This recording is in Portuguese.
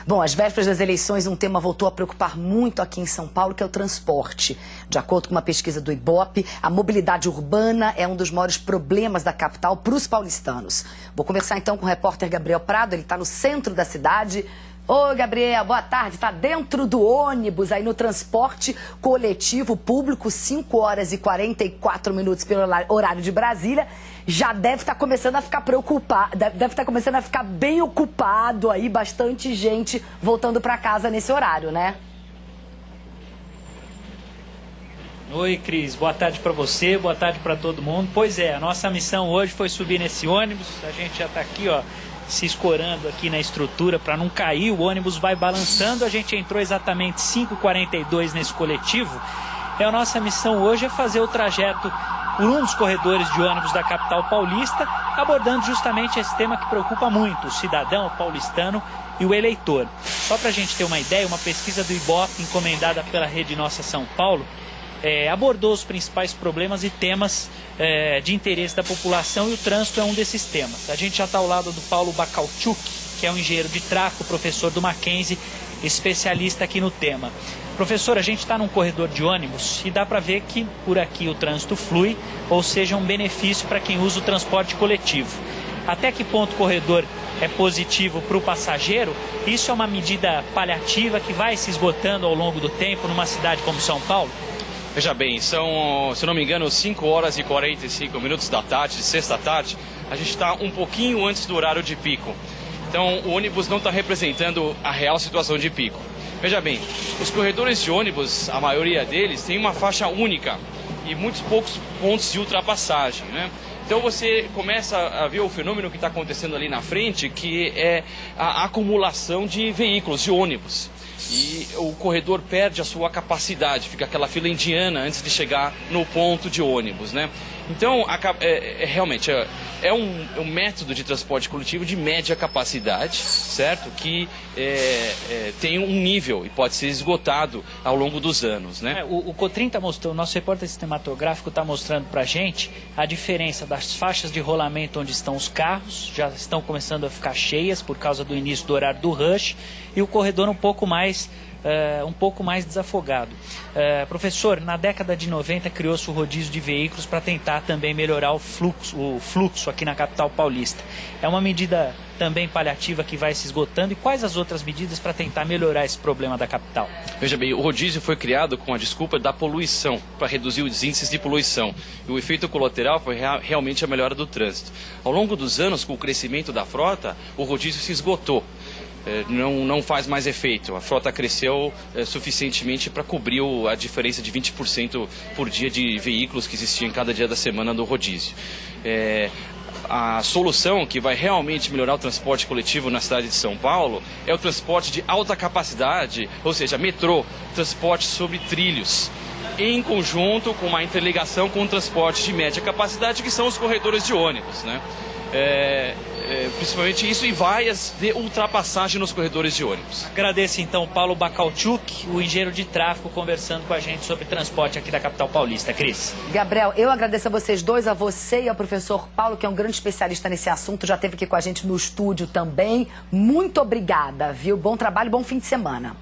Bom, às vésperas das eleições, um tema voltou a preocupar muito aqui em São Paulo, que é o transporte. De acordo com uma pesquisa do Ibope, a mobilidade urbana é um dos maiores problemas da capital para os paulistanos. Vou conversar então com o repórter Gabriel Prado, ele está no centro da cidade. Oi, Gabriel, boa tarde. Está dentro do ônibus, aí no transporte coletivo público, 5 horas e 44 minutos pelo horário de Brasília. Já deve estar começando a ficar preocupado, deve estar começando a ficar bem ocupado aí, bastante gente voltando para casa nesse horário, né? Oi, Cris, boa tarde para você, boa tarde para todo mundo. Pois é, a nossa missão hoje foi subir nesse ônibus, a gente já está aqui, ó, se escorando aqui na estrutura para não cair, o ônibus vai balançando, a gente entrou exatamente 5h42 nesse coletivo. E a nossa missão hoje é fazer o trajeto por um dos corredores de ônibus da capital paulista, abordando justamente esse tema que preocupa muito o cidadão, o paulistano e o eleitor. Só para a gente ter uma ideia, uma pesquisa do Ibope, encomendada pela Rede Nossa São Paulo, abordou os principais problemas e temas de interesse da população, e o trânsito é um desses temas. A gente já está ao lado do Paulo Bacalchuk, que é um engenheiro de tráfego, professor do Mackenzie, especialista aqui no tema. Professor, a gente está num corredor de ônibus e dá para ver que por aqui o trânsito flui, ou seja, um benefício para quem usa o transporte coletivo. Até que ponto o corredor é positivo para o passageiro? Isso é uma medida paliativa que vai se esgotando ao longo do tempo numa cidade como São Paulo? Veja bem, são, se não me engano, 5 horas e 45 minutos da tarde, de sexta-tarde. A gente está um pouquinho antes do horário de pico. Então, o ônibus não está representando a real situação de pico. Veja bem, os corredores de ônibus, a maioria deles, tem uma faixa única e muitos poucos pontos de ultrapassagem, né? Então você começa a ver o fenômeno que está acontecendo ali na frente, que é a acumulação de veículos, de ônibus. E o corredor perde a sua capacidade, fica aquela fila indiana antes de chegar no ponto de ônibus, né? Então, realmente, é um método de transporte coletivo de média capacidade, certo? Que tem um nível e pode ser esgotado ao longo dos anos, né? O Cotrim está mostrando, o nosso repórter cinematográfico está mostrando para a gente a diferença das faixas de rolamento onde estão os carros, já estão começando a ficar cheias por causa do início do horário do rush, e o corredor um pouco mais desafogado. Professor, na década de 90 criou-se o rodízio de veículos para tentar também melhorar o fluxo aqui na capital paulista. É uma medida também paliativa que vai se esgotando, e quais as outras medidas para tentar melhorar esse problema da capital? Veja bem, o rodízio foi criado com a desculpa da poluição, para reduzir os índices de poluição. E o efeito colateral foi realmente a melhora do trânsito. Ao longo dos anos, com o crescimento da frota, o rodízio se esgotou. Não faz mais efeito. A frota cresceu suficientemente para cobrir a diferença de 20% por dia de veículos que existiam em cada dia da semana do rodízio. A solução que vai realmente melhorar o transporte coletivo na cidade de São Paulo é o transporte de alta capacidade, ou seja, metrô, transporte sobre trilhos, em conjunto com uma interligação com o transporte de média capacidade, que são os corredores de ônibus, né? Principalmente isso, e vaias de ultrapassagem nos corredores de ônibus. Agradeço então Paulo Bacalchuk, o engenheiro de tráfego, conversando com a gente sobre transporte aqui da capital paulista. Cris. Gabriel, eu agradeço a vocês dois, a você e ao professor Paulo, que é um grande especialista nesse assunto, já esteve aqui com a gente no estúdio também. Muito obrigada, viu? Bom trabalho, bom fim de semana.